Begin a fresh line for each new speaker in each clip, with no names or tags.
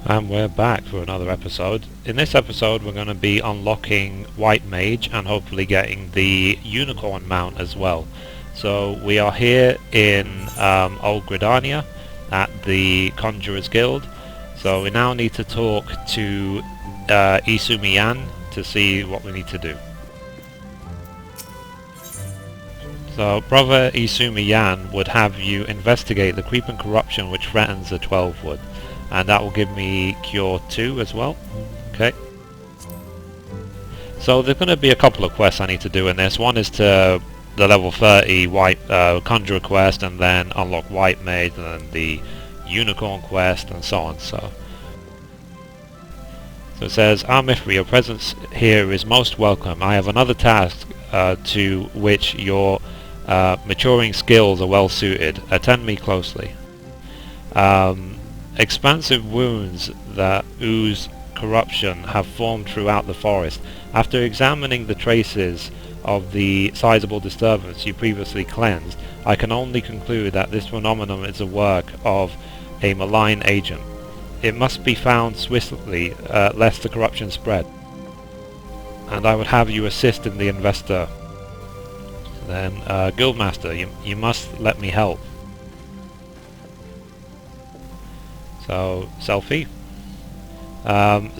And we're back for another episode. In this episode we're going to be unlocking White Mage and hopefully getting the Unicorn mount as well. So we are here in Old Gridania at the Conjurer's Guild. So we now need to talk to Isumi Yan to see what we need to do. So Brother Isumi Yan would have you investigate the creep and corruption which threatens the 12 wood. And that will give me Cure 2 as well. Okay. So there's going to be a couple of quests I need to do in this. One is to the level 30 Conjurer quest, and then unlock White Mage, and then the Unicorn quest, and so on. So it says, Mithrie, your presence here is most welcome. I have another task to which your maturing skills are well suited. Attend me closely. Expansive wounds that ooze corruption have formed throughout the forest. After examining the traces of the sizable disturbance you previously cleansed, I can only conclude that this phenomenon is the work of a malign agent. It must be found swiftly, lest the corruption spread. And I would have you assist in the investor. Then, Guildmaster, you must let me help. So, selfie.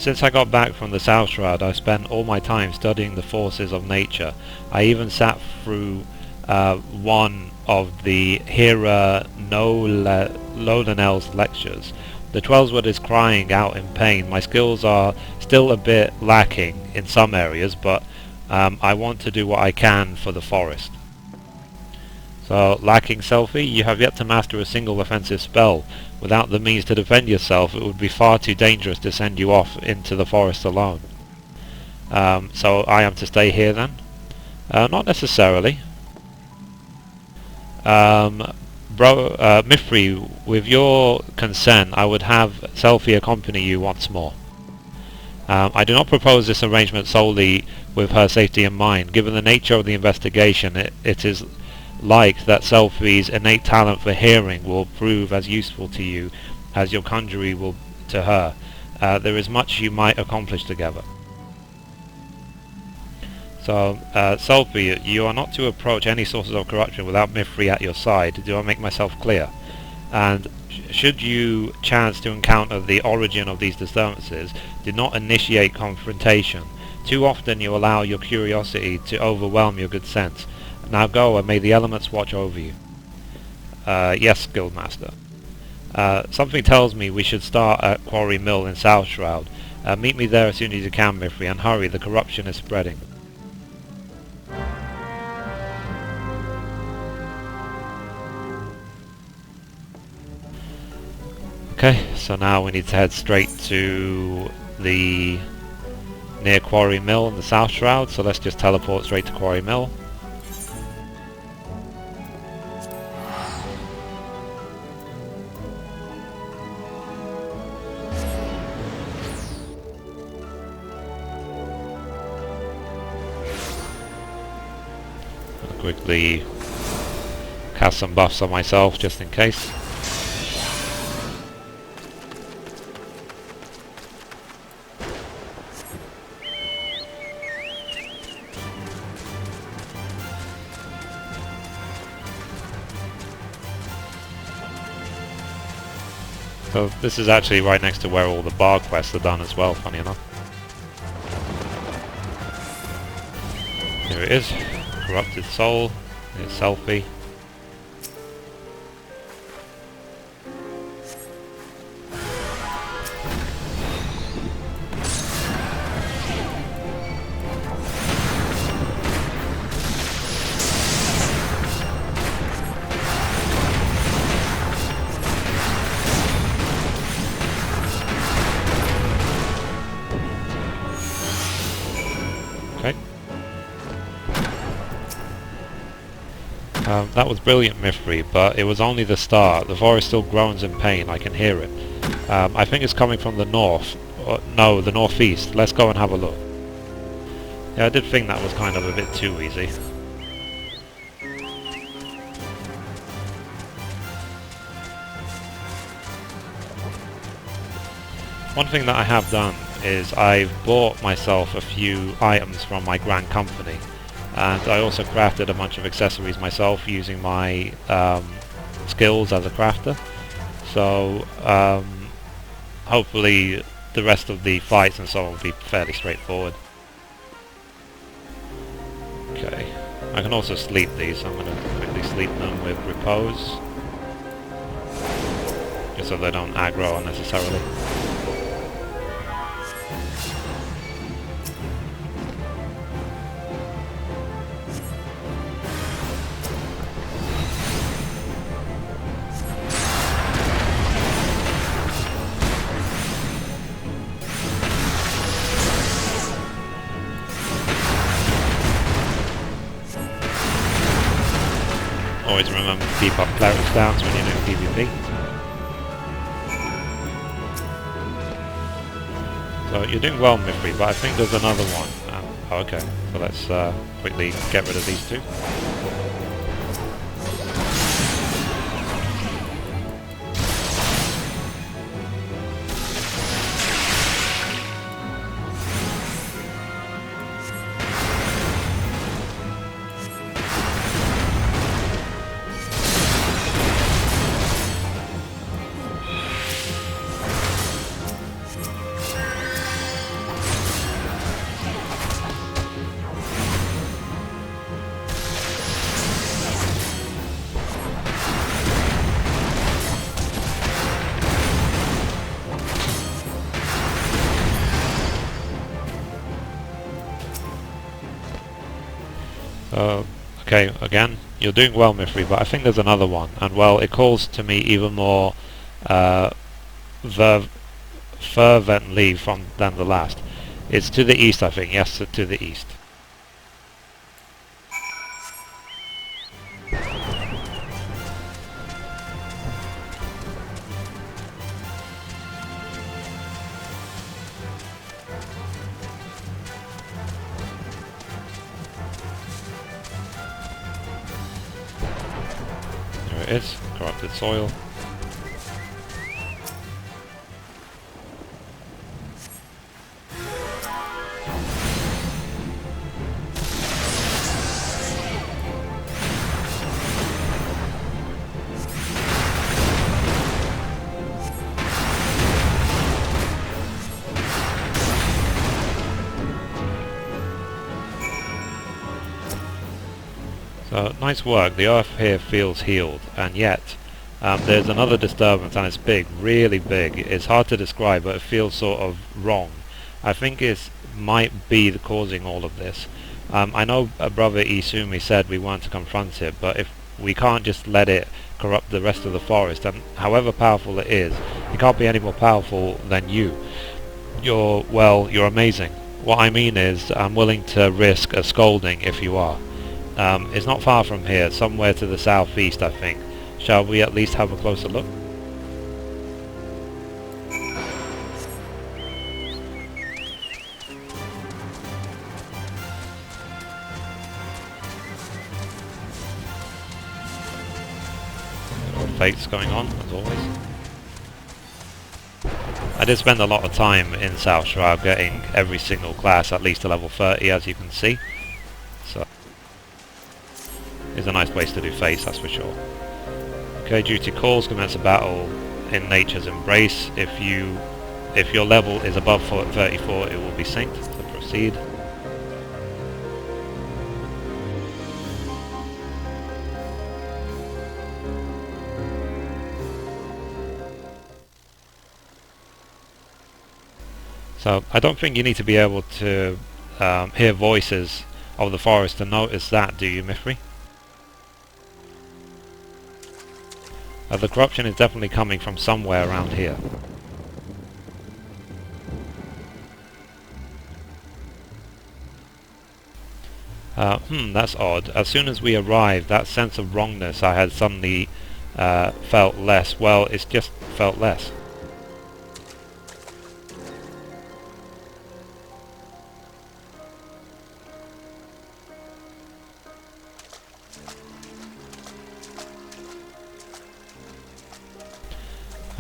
Since I got back from the South Shroud, I spent all my time studying the forces of nature. I even sat through one of the Hera Lodenel's lectures. The Twellswood is crying out in pain. My skills are still a bit lacking in some areas, but I want to do what I can for the forest. So, lacking selfie, you have yet to master a single offensive spell. Without the means to defend yourself, it would be far too dangerous to send you off into the forest alone. So I am to stay here then? Not necessarily. Mithrie, with your consent, I would have Selfie accompany you once more. I do not propose this arrangement solely with her safety in mind. Given the nature of the investigation, it is like that Selfie's innate talent for hearing will prove as useful to you as your conjurer will to her. There is much you might accomplish together. So, Selfie, you are not to approach any sources of corruption without Mithrie at your side. Do I make myself clear? And should you chance to encounter the origin of these disturbances, do not initiate confrontation. Too often you allow your curiosity to overwhelm your good sense. Now go, and may the elements watch over you. Yes, Guildmaster. Something tells me we should start at Quarry Mill in South Shroud. Meet me there as soon as you can, Mithrie, and hurry, the corruption is spreading. Okay, so now we need to head straight to the near Quarry Mill in the South Shroud, so let's just teleport straight to Quarry Mill. Quickly cast some buffs on myself just in case. So this is actually right next to where all the bar quests are done as well, funny enough. Here it is. Corrupted Soul, here's Selfie. Okay. That was brilliant, Mithrie, but it was only the start. The forest still groans in pain, I can hear it. I think it's coming from the north. No, the northeast. Let's go and have a look. Yeah, I did think that was kind of a bit too easy. One thing that I have done is I've bought myself a few items from my grand company, and I also crafted a bunch of accessories myself using my skills as a crafter. So hopefully the rest of the fights and so on will be fairly straightforward. Okay, I can also sleep these, so I'm going to quickly sleep them with repose, just so they don't aggro unnecessarily. Always remember to keep up cleric stance when you're doing PvP. So you're doing well, Mithrie, but I think there's another one. Okay, so let's quickly get rid of these two. Okay, again, you're doing well, Mithrie, but I think there's another one, and well, it calls to me even more fervently than the last. It's to the east, I think. Yes, to the east. There it is, corrupted soil. So, nice work. The earth here feels healed, and yet there's another disturbance, and it's big, really big. It's hard to describe, but it feels sort of wrong. I think it might be the causing all of this. I know brother Isumi said we weren't to confront it, but if we can't just let it corrupt the rest of the forest, and however powerful it is, it can't be any more powerful than you. You're amazing. What I mean is, I'm willing to risk a scolding if you are. It's not far from here, somewhere to the southeast, I think. Shall we at least have a closer look? Fates going on, as always. I did spend a lot of time in South Shroud getting every single class at least to level 30, as you can see. So it's a nice place to do face, that's for sure. Okay, duty calls, commence a battle in nature's embrace. If your level is above 34, it will be synced, so proceed. So I don't think you need to be able to hear voices of the forest to notice that, do you, Mithrie? The corruption is definitely coming from somewhere around here. That's odd. As soon as we arrived, that sense of wrongness I had suddenly felt less. Well, it's just felt less.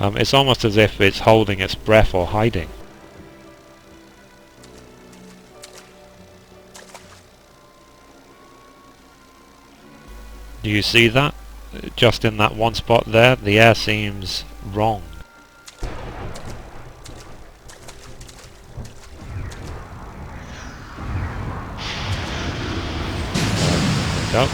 It's almost as if it's holding its breath or hiding. Do you see that? Just in that one spot there, the air seems wrong. There we go.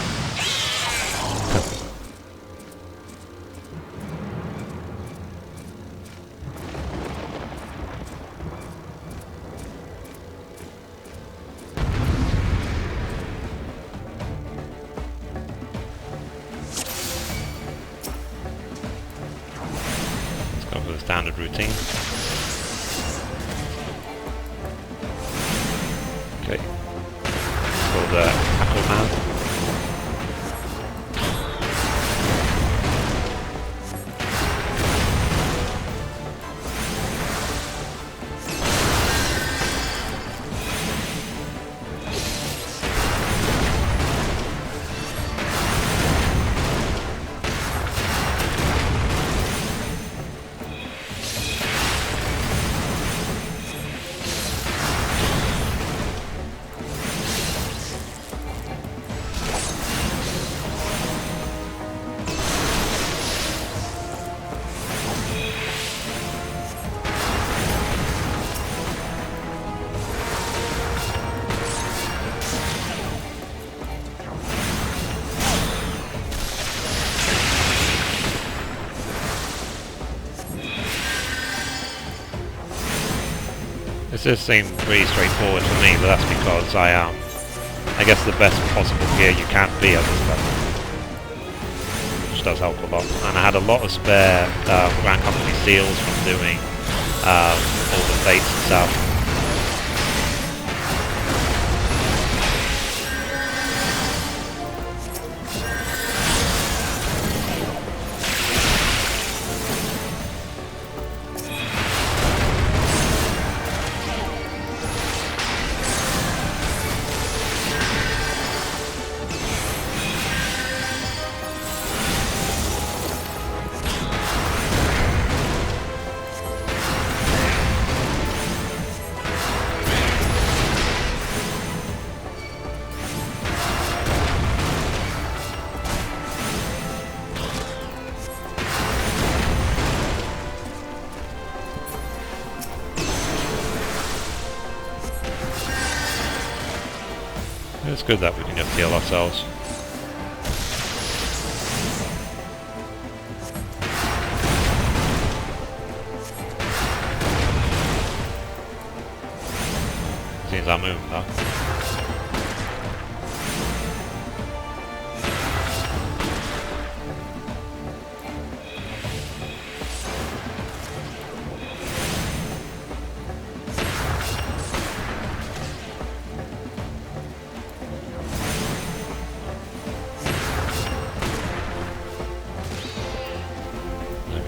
For the standard routine. Okay. It's called Aquaman. This does seem pretty straightforward for me, but that's because I am, I guess, the best possible gear you can be at this level, which does help a lot. And I had a lot of spare Grand Company seals from doing all the fates and stuff. It's good that we can just heal ourselves. Seems I'm moving though.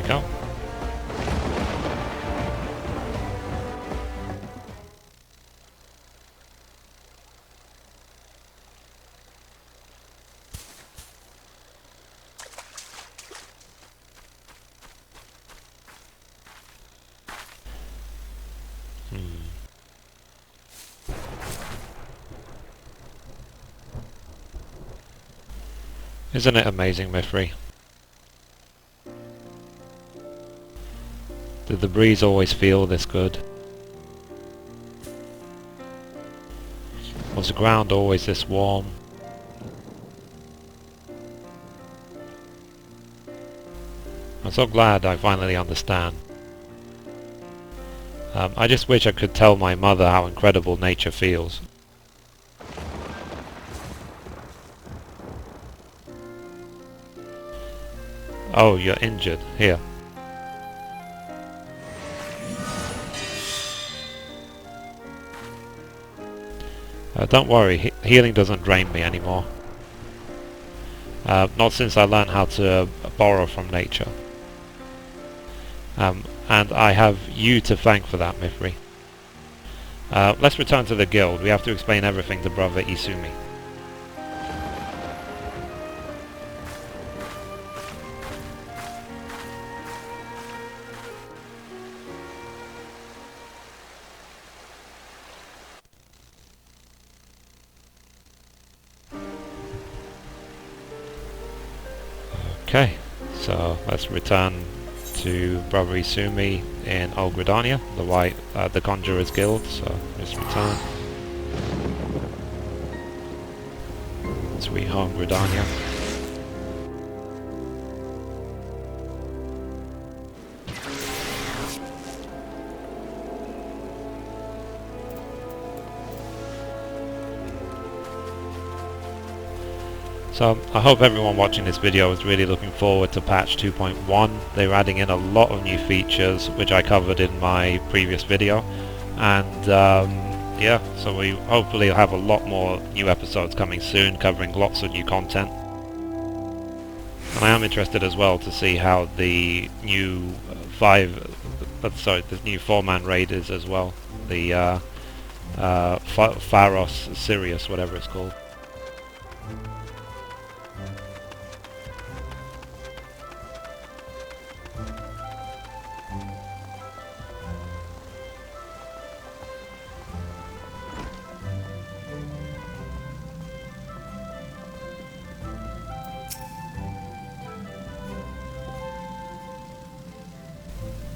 Go. Isn't it amazing, Mithrie? Did the breeze always feel this good? Was the ground always this warm? I'm so glad I finally understand. I just wish I could tell my mother how incredible nature feels. Oh, you're injured. Here. Don't worry, healing doesn't drain me anymore. Not since I learned how to borrow from nature. And I have you to thank for that, Mithrie. Let's return to the guild. We have to explain everything to Brother Isumi. Okay, so let's return to Brother Isumi in Old Gridania, the Conjurer's Guild. So just return. Sweet home Gridania. So I hope everyone watching this video is really looking forward to patch 2.1. They're adding in a lot of new features which I covered in my previous video, and yeah, so we hopefully have a lot more new episodes coming soon covering lots of new content. And I am interested as well to see how the new the new 4-man raid is as well, the Pharos Sirius, whatever it's called.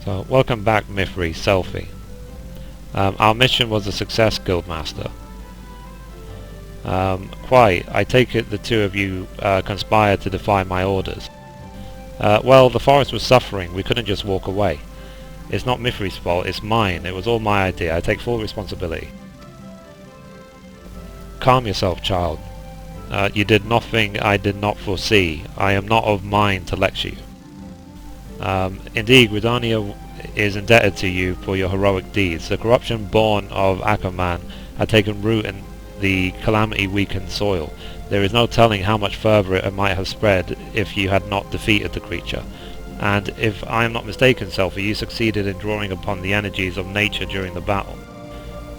So, welcome back Mithrie, Selfie. Our mission was a success, Guildmaster. Quite. I take it the two of you conspired to defy my orders. Well, the forest was suffering. We couldn't just walk away. It's not Mithrie's fault, it's mine. It was all my idea. I take full responsibility. Calm yourself, child. You did nothing I did not foresee. I am not of mind to lecture you. Indeed, Gridania is indebted to you for your heroic deeds. The corruption born of Ackerman had taken root in the calamity-weakened soil. There is no telling how much further it might have spread if you had not defeated the creature. And if I am not mistaken, Selfie, you succeeded in drawing upon the energies of nature during the battle.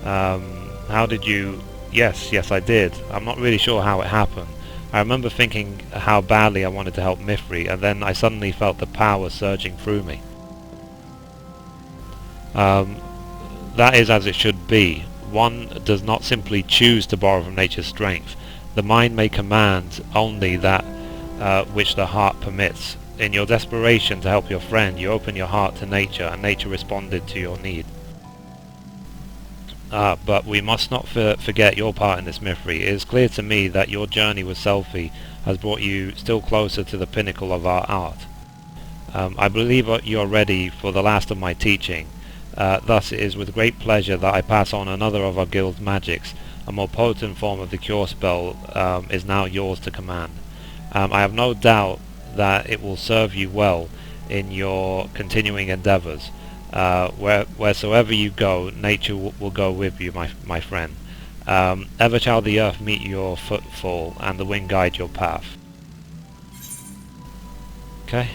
How did you... Yes, I did. I'm not really sure how it happened. I remember thinking how badly I wanted to help Mithrie, and then I suddenly felt the power surging through me. That is as it should be. One does not simply choose to borrow from nature's strength. The mind may command only that which the heart permits. In your desperation to help your friend, you opened your heart to nature, and nature responded to your need. But we must not forget your part in this, Mithrie. It is clear to me that your journey with Selfie has brought you still closer to the pinnacle of our art. I believe you are ready for the last of my teaching. Thus it is with great pleasure that I pass on another of our guild's magics. A more potent form of the cure spell is now yours to command. I have no doubt that it will serve you well in your continuing endeavours. Wheresoever you go, nature will go with you, my friend. Ever shall the earth meet your footfall, and the wind guide your path. Okay,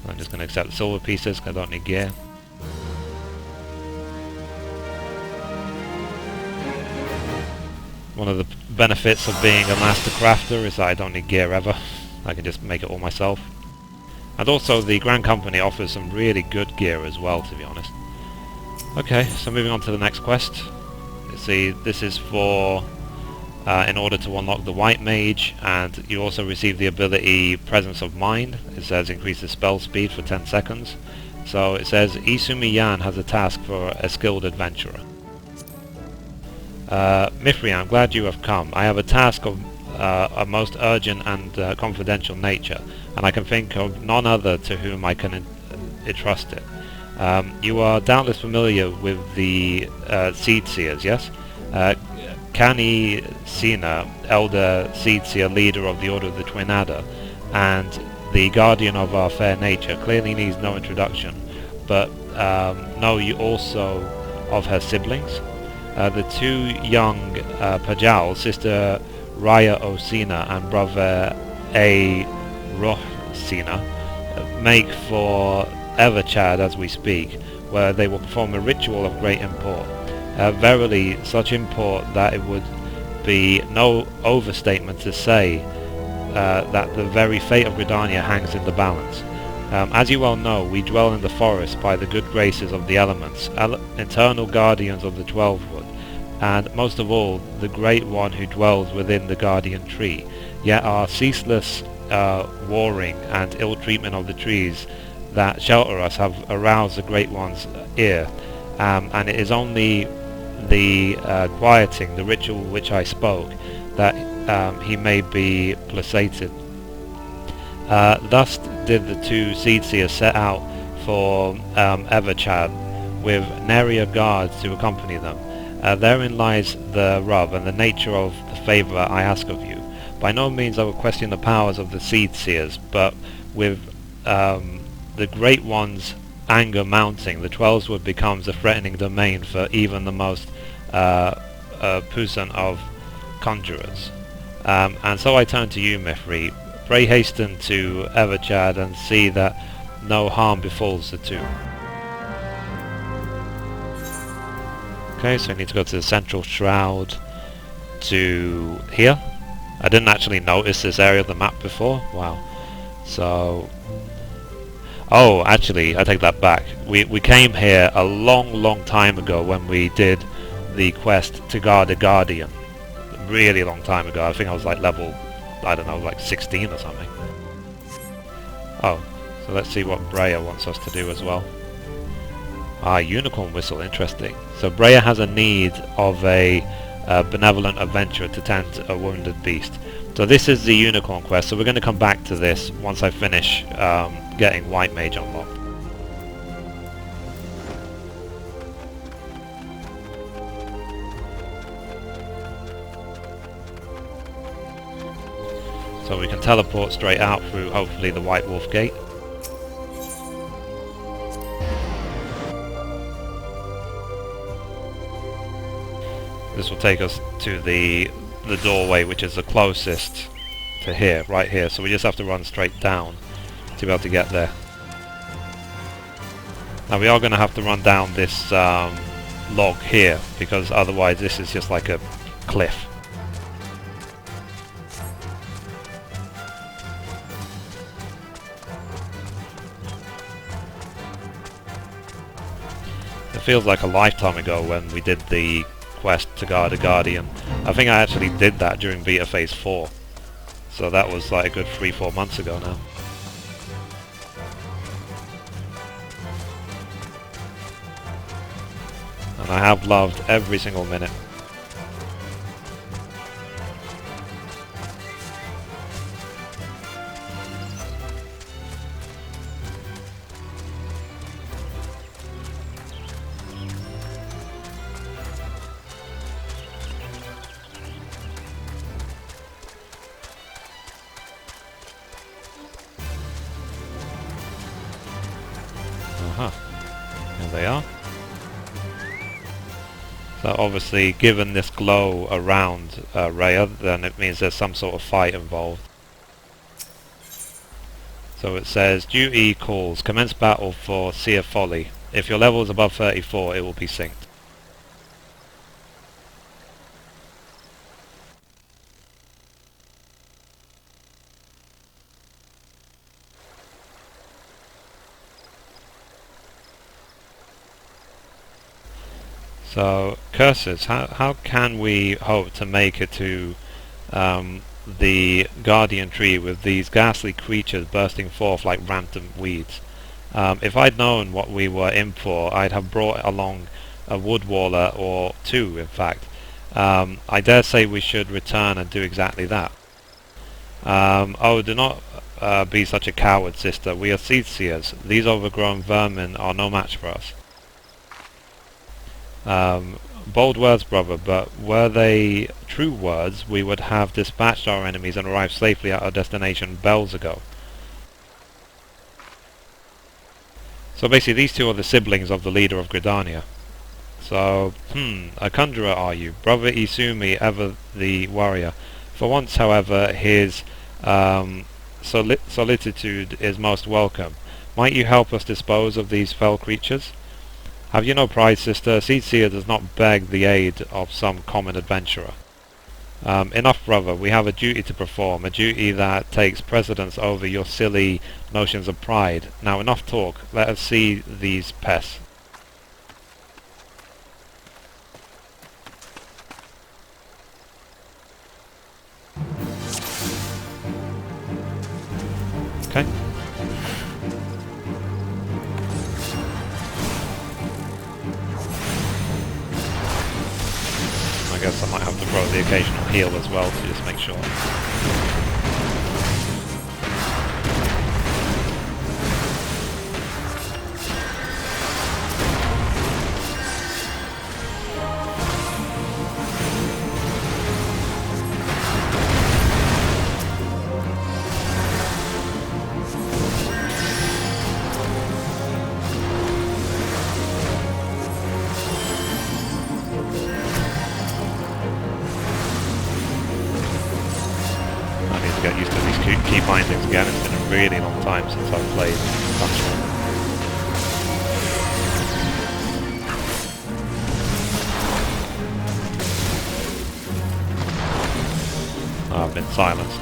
I'm just going to accept the silver pieces, because I don't need gear. One of the benefits of being a master crafter is that I don't need gear ever. I can just make it all myself. And also the Grand Company offers some really good gear as well, to be honest. Okay, so moving on to the next quest. You see, this is for in order to unlock the White Mage, and you also receive the ability Presence of Mind. It says increases spell speed for 10 seconds. So it says Isumi Yan has a task for a skilled adventurer. Mithrie, I'm glad you have come. I have a task of a most urgent and confidential nature, and I can think of none other to whom I can entrust it. You are doubtless familiar with the Seed Seers, yes? Kani Sina, Elder Seed Seer, leader of the Order of the Twin Adder, and the guardian of our fair nature, clearly needs no introduction, but know you also of her siblings. The two young Pajal, Sister Raya Osina and Brother A. Rohsina, make for Everchad as we speak, where they will perform a ritual of great import. Verily, such import that it would be no overstatement to say that the very fate of Gridania hangs in the balance. As you well know, we dwell in the forest by the good graces of the elements, eternal guardians of the 12 wood, and most of all, the great one who dwells within the guardian tree. Yet our ceaseless warring and ill treatment of the trees that shelter us have aroused the Great One's ear, and it is only the quieting, the ritual which I spoke, that he may be placated. Thus did the two Seed Seers set out for Everchad, with nary a guard to accompany them. Therein lies the rub and the nature of the favour I ask of you. By no means I will question the powers of the Seed Seers, but with the Great One's anger mounting, the Twelveswood becomes a threatening domain for even the most puissant of conjurers. And so I turn to you, Mithrie. Pray hasten to Everchad and see that no harm befalls the two. Okay, so I need to go to the central shroud to here. I didn't actually notice this area of the map before. Wow. So... oh, actually, I take that back. We came here a long time ago when we did the quest to guard a guardian. Really long time ago. I think I was like level, I don't know, like 16 or something. Oh, so let's see what Breya wants us to do as well. Ah, unicorn whistle, interesting. So Breya has a need of a benevolent adventurer to tend a wounded beast. So this is the unicorn quest, so we're going to come back to this once I finish getting White Mage unlocked. So we can teleport straight out through, hopefully, the White Wolf Gate. This will take us to the doorway, which is the closest to here, right here. So we just have to run straight down to be able to get there. Now we are going to have to run down this log here, because otherwise this is just like a cliff. It feels like a lifetime ago when we did the quest to guard a guardian. I think I actually did that during beta phase 4, so that was like a good 3-4 months ago now. And I have loved every single minute. There they are. So obviously, given this glow around Rhea, then it means there's some sort of fight involved. So it says, duty calls, commence battle for Seer Folly. If your level is above 34, it will be synced. So, curses, how can we hope to make it to the Guardian Tree with these ghastly creatures bursting forth like rampant weeds? If I'd known what we were in for, I'd have brought along a woodwaller or two, in fact. I dare say we should return and do exactly that. Oh, do not be such a coward, sister. We are Seed Seers. These overgrown vermin are no match for us. Bold words, brother, but were they true words, we would have dispatched our enemies and arrived safely at our destination bells ago. So basically these two are the siblings of the leader of Gridania. So, a conjurer are you, brother Isumi, ever the warrior. For once, however, his solitude is most welcome. Might you help us dispose of these fell creatures? Have you no pride, sister? Seed Seer does not beg the aid of some common adventurer. Enough, brother. We have a duty to perform, a duty that takes precedence over your silly notions of pride. Now, enough talk. Let us see these pests. I guess I might have to throw the occasional heal as well to just make sure.
Get used to these key bindings again. It's been a really long time since I've played Conjurer. I've been silenced.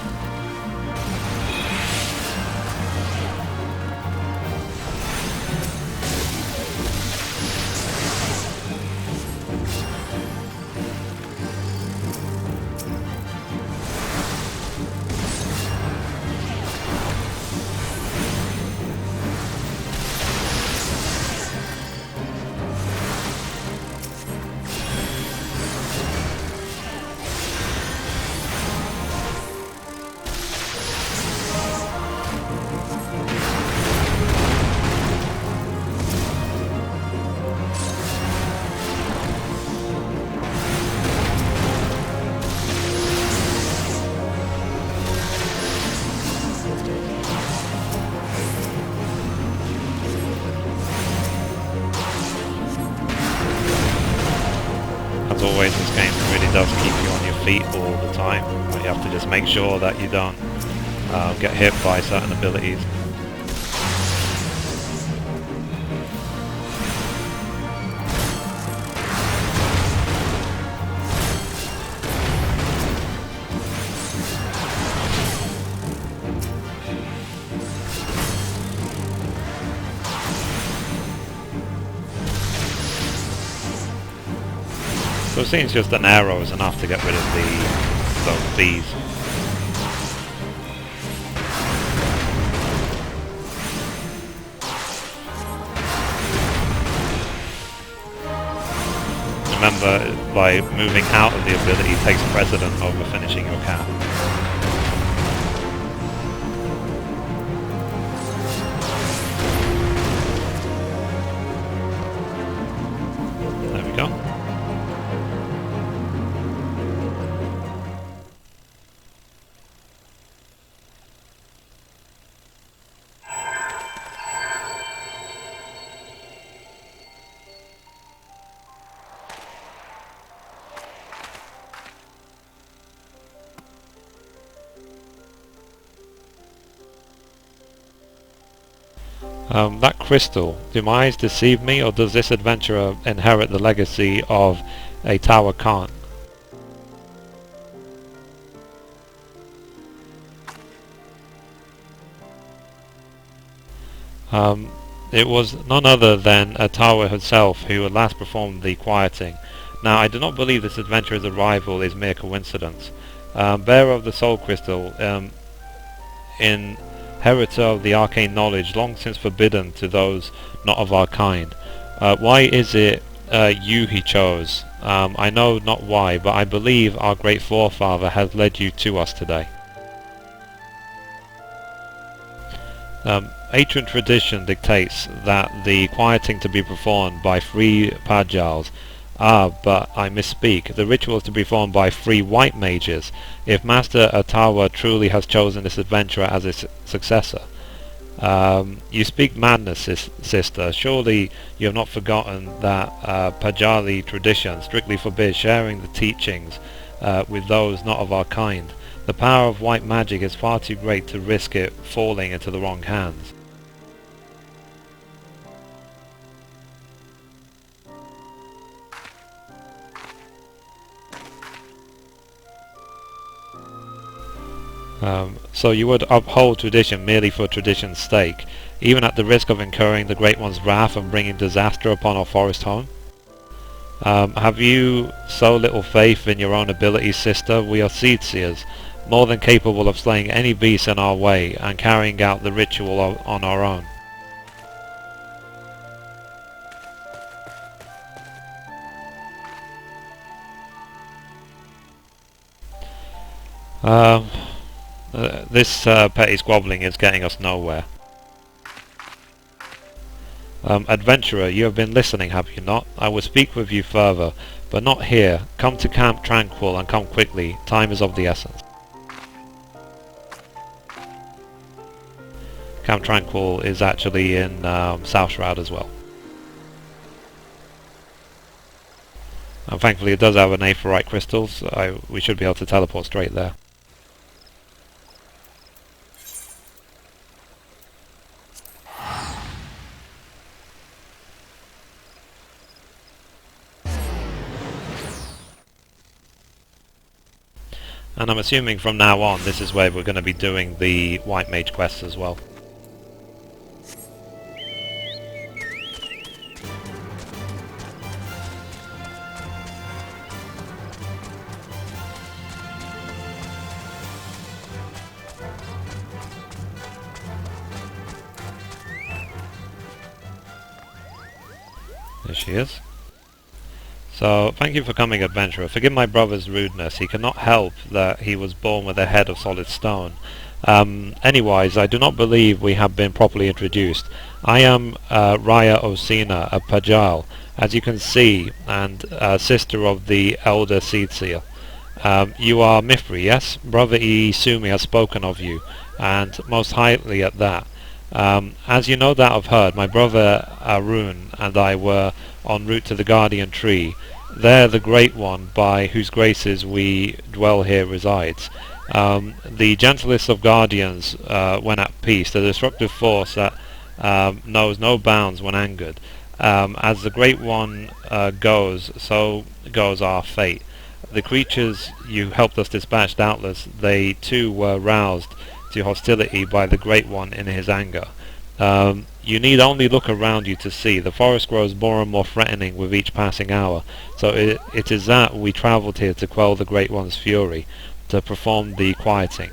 As always, this game really does keep you on your feet all the time. But you have to just make sure that you don't get hit by certain abilities. So it seems just an arrow is enough to get rid of those bees. Remember, by moving out of the ability takes precedent over finishing your cap. There we go. That crystal, do my eyes deceive me, or does this adventurer inherit the legacy of a Tower Khan? It was none other than Atawa herself who had last performed the quieting. Now, I do not believe this adventurer's arrival is mere coincidence. Bearer of the Soul Crystal, inheritor of the arcane knowledge long since forbidden to those not of our kind. Why is it you he chose? I know not why, but I believe our great forefather has led you to us today. Ancient tradition dictates that the quieting to be performed by 3 Pajals. But I misspeak. The ritual is to be performed by 3 White Mages, if Master Atawa truly has chosen this adventurer as his successor. You speak madness, sister. Surely you have not forgotten that Pajali tradition strictly forbids sharing the teachings with those not of our kind. The power of white magic is far too great to risk it falling into the wrong hands. So you would uphold tradition merely for tradition's sake, even at the risk of incurring the Great One's wrath and bringing disaster upon our forest home? Have you so little faith in your own abilities, sister? We are seed seers, more than capable of slaying any beast in our way and carrying out the ritual on our own. Um, this petty squabbling is getting us nowhere. Adventurer, you have been listening, have you not? I will speak with you further, but not here. Come to Camp Tranquil, and come quickly. Time is of the essence. Camp Tranquil is actually in South Shroud as well. And thankfully it does have an aephorite crystal, so we should be able to teleport straight there. And I'm assuming from now on this is where we're going to be doing the White Mage quests as well. There she is. So, thank you for coming, adventurer. Forgive my brother's rudeness. He cannot help that he was born with a head of solid stone. Anyways, I do not believe we have been properly introduced. I am Raya Osina, a Pajal, as you can see, and sister of the elder Seedseer. You are Mithrie, yes? Brother Iisumi has spoken of you, and most highly at that. As you no doubt have heard, my brother Arun and I were en route to the Guardian Tree. There the Great One, by whose graces we dwell here, resides. The gentlest of guardians when at peace, the destructive force that knows no bounds when angered. As the Great One goes, so goes our fate. The creatures you helped us dispatch, doubtless, they too were roused to hostility by the Great One in his anger. You need only look around you to see. The forest grows more and more threatening with each passing hour. So it is that we travelled here to quell the Great One's fury, to perform the quieting.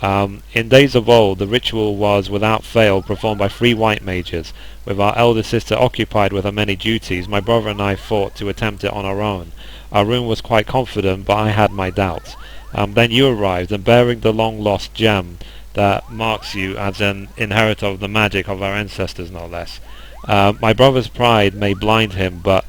In days of old, the ritual was without fail performed by 3 white mages. With our elder sister occupied with her many duties, my brother and I thought to attempt it on our own. Arun was quite confident, but I had my doubts. Then you arrived, and bearing the long-lost gem that marks you as an inheritor of the magic of our ancestors, no less. My brother's pride may blind him, but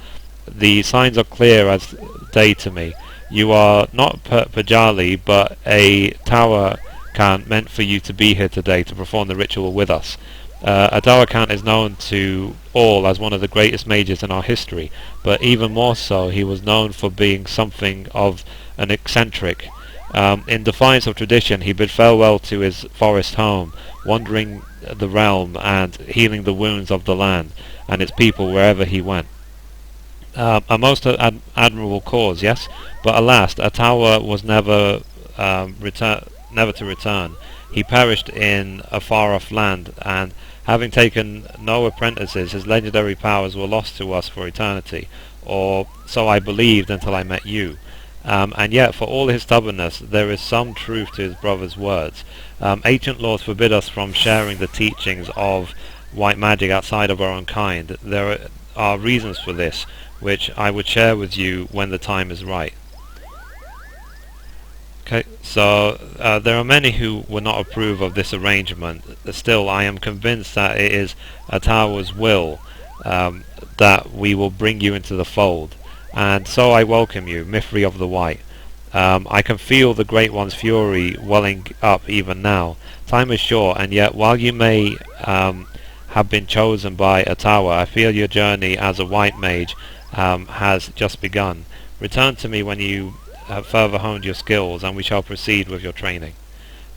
the signs are clear as day to me. You are not Pajali, but a Thaumaturge meant for you to be here today to perform the ritual with us. A Thaumaturge is known to all as one of the greatest mages in our history, but even more so, he was known for being something of an eccentric. In defiance of tradition, he bid farewell to his forest home, wandering the realm and healing the wounds of the land and its people wherever he went. A most admirable cause, yes, but alas, Atawa was never to return. He perished in a far-off land, and having taken no apprentices, his legendary powers were lost to us for eternity, or so I believed until I met you. And yet, for all his stubbornness, there is some truth to his brother's words. Ancient laws forbid us from sharing the teachings of white magic outside of our own kind. There are reasons for this, which I would share with you when the time is right. Okay, so there are many who would not approve of this arrangement. Still, I am convinced that it is Atawa's will that we will bring you into the fold. And so I welcome you, Mithrie of the White. I can feel the Great One's fury welling up even now. Time is short, and yet while you may have been chosen by Atawa, I feel your journey as a white mage has just begun. Return to me when you have further honed your skills, and we shall proceed with your training.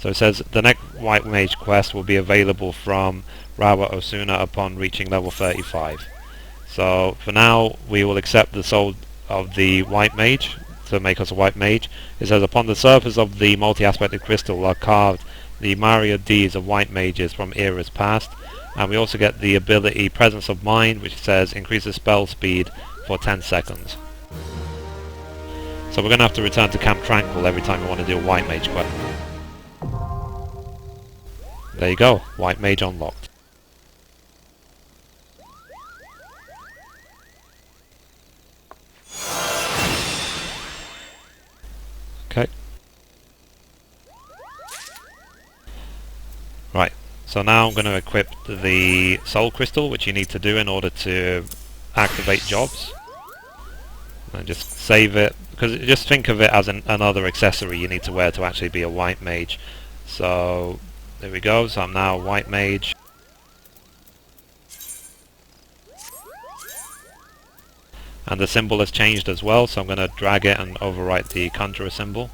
So it says the next white mage quest will be available from Raya Osina upon reaching level 35. So for now we will accept the soul of the white mage to make us a white mage. It says upon the surface of the multi-aspected crystal are carved the myriad deeds of white mages from eras past, and we also get the ability Presence of Mind, which says increases spell speed for 10 seconds. So we're going to have to return to Camp Tranquil every time we want to do a white mage quest. There you go, white mage unlocked. Okay.
So now I'm going to equip the soul crystal, which you need to do in order to activate jobs. And just save it, because just think of it as another accessory you need to wear to actually be a white mage. So there we go, so I'm now a white mage. And the symbol has changed as well, so I'm going to drag it and overwrite the Conjurer symbol.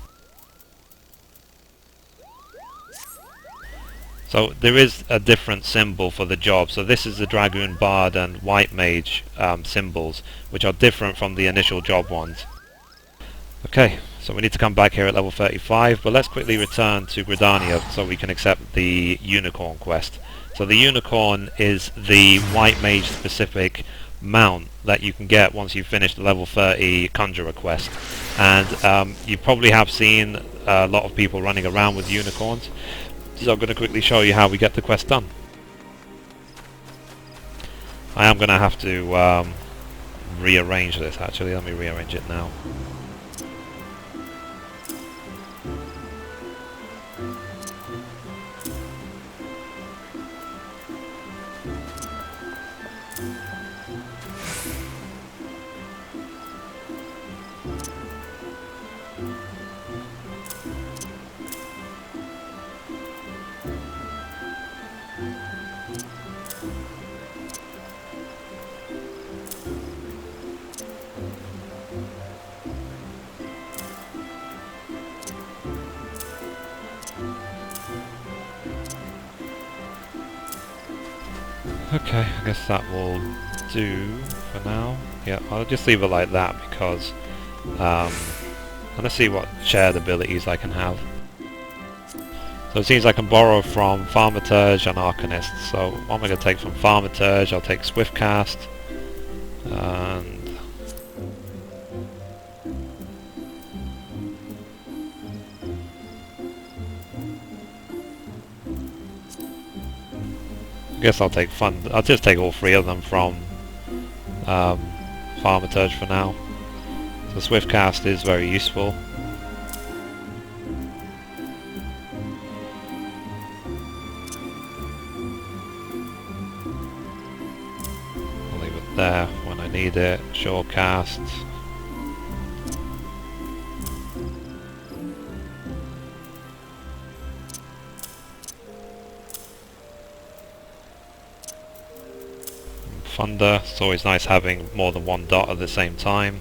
So there is a different symbol for the job. So this is the Dragoon Bard and White Mage symbols, which are different from the initial job ones. Okay, so we need to come back here at level 35, but let's quickly return to Gridania so we can accept the Unicorn quest. So the Unicorn is the White Mage specific mount that you can get once you've finished the level 30 Conjurer quest. And you probably have seen a lot of people running around with unicorns. So I'm going to quickly show you how we get the quest done. I am going to have to rearrange this actually. Let me rearrange it now. Okay, I guess that will do for now. Yeah, I'll just leave it like that because let's see what shared abilities I can have. So it seems I can borrow from Thaumaturge and Arcanist. So what am I going to take from Thaumaturge? I'll take Swift Cast and I guess I'll take I'll just take all three of them from Thaumaturge for now. So Swift Cast is very useful. I'll leave it there when I need it. Short Cast. Thunder, it's always nice having more than one dot at the same time.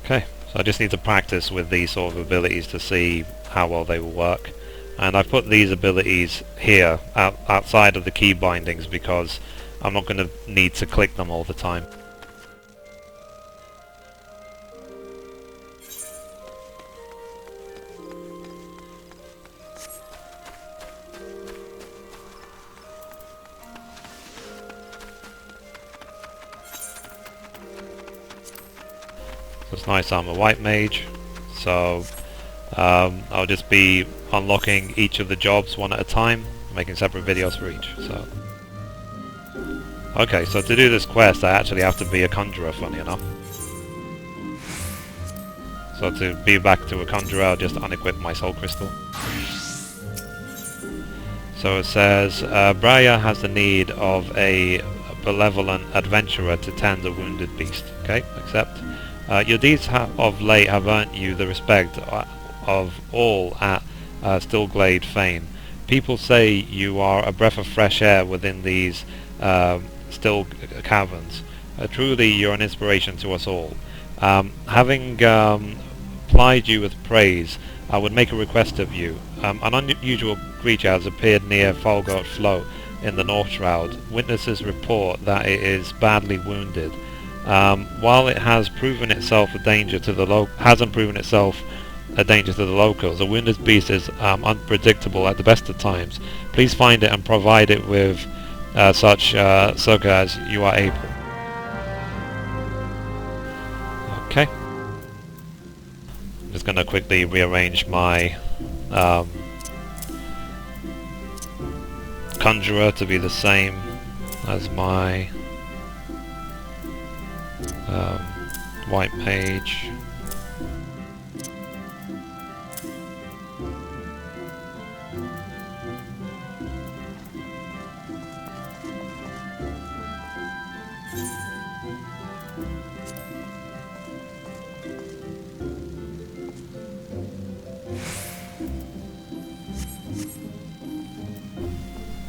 Okay, so I just need to practice with these sort of abilities to see how well they will work. And I've put these abilities here, outside of the key bindings, because I'm not going to need to click them all the time. So it's nice I'm a white mage, so I'll just be unlocking each of the jobs one at a time, making separate videos for each. So okay, so to do this quest I actually have to be a Conjurer, funny enough. So to be back to a Conjurer I'll just unequip my soul crystal. So it says Braya has the need of a benevolent adventurer to tend a wounded beast. Okay, accept. Your deeds of late have earned you the respect of all at Stillglade Fane. People say you are a breath of fresh air within these still caverns. Truly you're an inspiration to us all. Having plied you with praise, I would make a request of you. An unusual creature has appeared near Falgoat Float in the North Shroud. Witnesses report that it is badly wounded. While it has proven itself a danger to the locals, the wounded beast is unpredictable at the best of times. Please find it and provide it with such succor as you are able. Okay. I'm just going to quickly rearrange my Conjurer to be the same as my White Mage.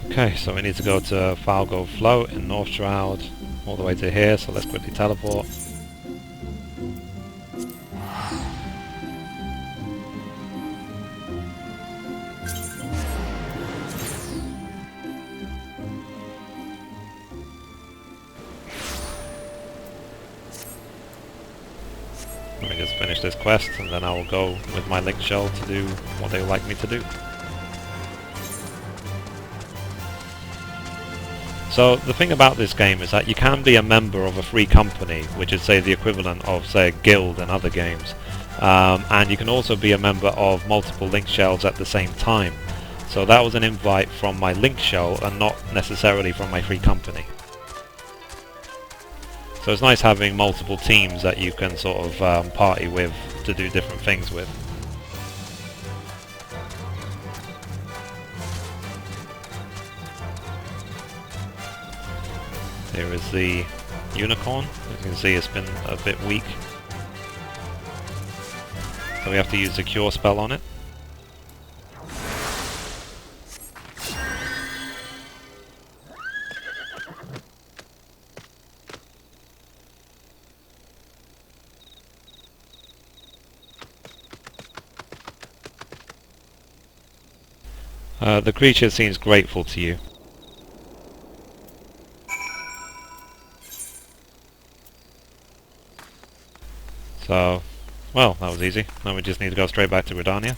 Okay, so we need to go to File Go Float in North Shroud all the way to here, so let's quickly teleport. Let me just finish this quest and then I will go with my Link Shell to do what they would like me to do. So the thing about this game is that you can be a member of a free company, which is say the equivalent of say a guild in other games, and you can also be a member of multiple Link Shells at the same time. So that was an invite from my Link Shell and not necessarily from my free company. So it's nice having multiple teams that you can sort of party with to do different things with. Here is the unicorn. As you can see, it's been a bit weak. So we have to use the cure spell on it. The creature seems grateful to you. So, well, that was easy. Now we just need to go straight back to Redania.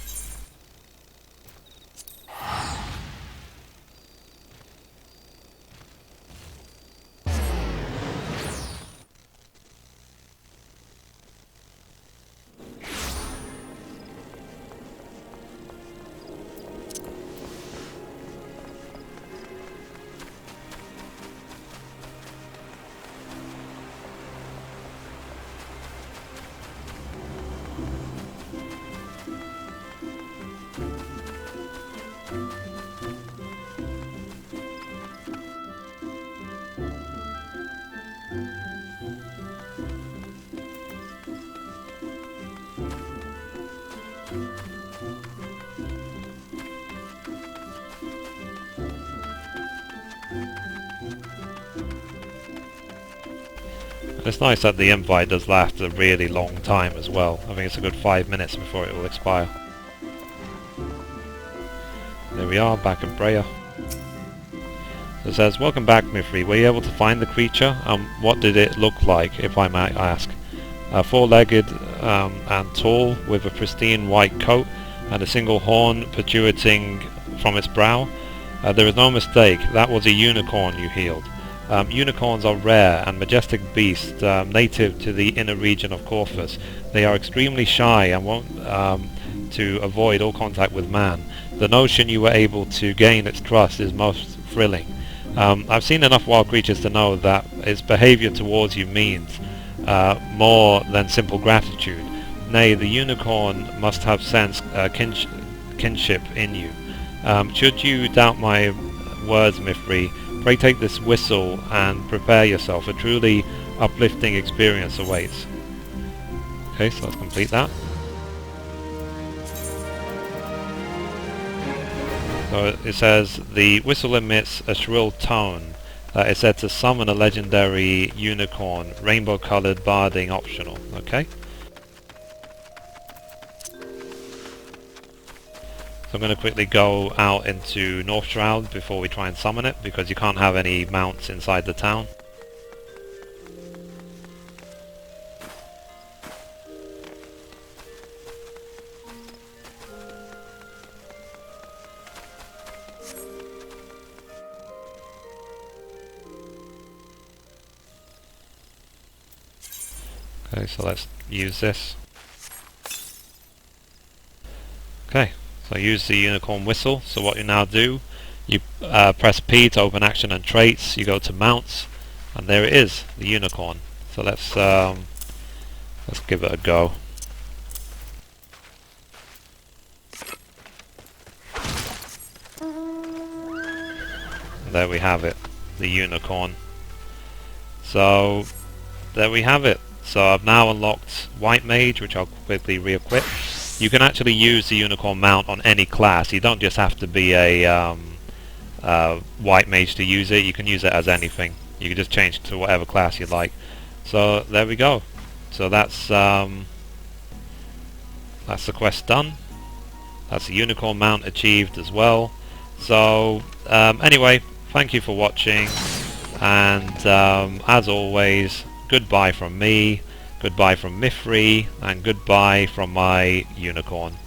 It's nice that the invite does last a really long time as well. I think it's a good 5 minutes before it will expire. There we are, back at Breya. So it says, "Welcome back, Mithrie. Were you able to find the creature? What did it look like, if I might ask?" Four-legged and tall, with a pristine white coat and a single horn protruding from its brow. There is no mistake, that was a unicorn you healed. Unicorns are rare and majestic beasts native to the inner region of Corpus. They are extremely shy and want to avoid all contact with man. The notion you were able to gain its trust is most thrilling. I've seen enough wild creatures to know that its behavior towards you means more than simple gratitude. Nay, the unicorn must have sensed kinship in you. Should you doubt my words, Mithrie, pray take this whistle and prepare yourself. A truly uplifting experience awaits. Okay, so let's complete that. So it says, the whistle emits a shrill tone that is said to summon a legendary unicorn, rainbow coloured barding optional. Okay. So I'm going to quickly go out into North Shroud before we try and summon it, because you can't have any mounts inside the town. Okay, so let's use this. Okay. So use the unicorn whistle. So what you now do, you press P to open action and traits, you go to mounts, and there it is, the unicorn. So let's give it a go. And there we have it, the unicorn. So there we have it. So I've now unlocked White Mage, which I'll quickly re-equip. You can actually use the unicorn mount on any class. You don't just have to be a White Mage to use it. You can use it as anything. You can just change to whatever class you like. So there we go. So that's the quest done. That's the unicorn mount achieved as well. So anyway, thank you for watching, and as always, goodbye from me, goodbye from Mithrie, and goodbye from my unicorn.